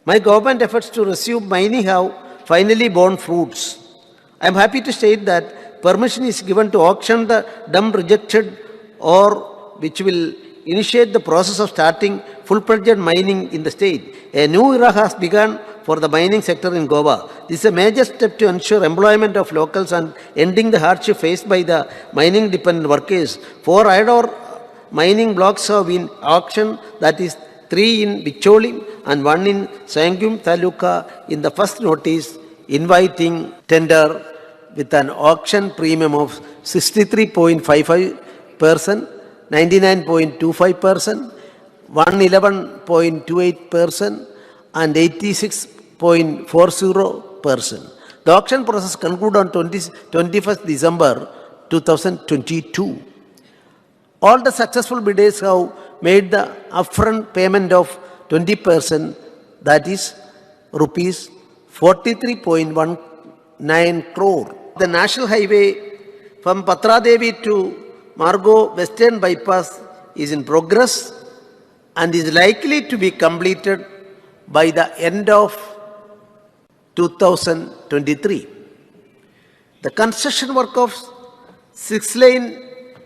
My government efforts to resume mining have finally borne fruits. I am happy to state that permission is given to auction the dump rejected ore, which will initiate the process of starting full-fledged mining in the state. A new era has begun for the mining sector in Goa. This is a major step to ensure employment of locals and ending the hardship faced by the mining-dependent workers. 4 iron ore mining blocks have been auctioned, that is 3 in Bicholi and 1 in Sangum Taluka in the first notice inviting tender with an auction premium of 63.55%, 99.25%, 111.28% and 86.40%. The auction process concluded on 21st December 2022. All the successful bidders have made the upfront payment of 20%, that is rupees 43.19 crore. The national highway from Patradevi to Margo Western Bypass is in progress and is likely to be completed by the end of 2023. The construction work of 6-lane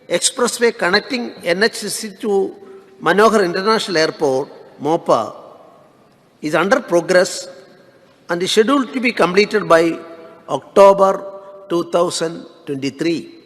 expressway connecting NH60 to Manohar International Airport, MOPA, is under progress and is scheduled to be completed by October 2023.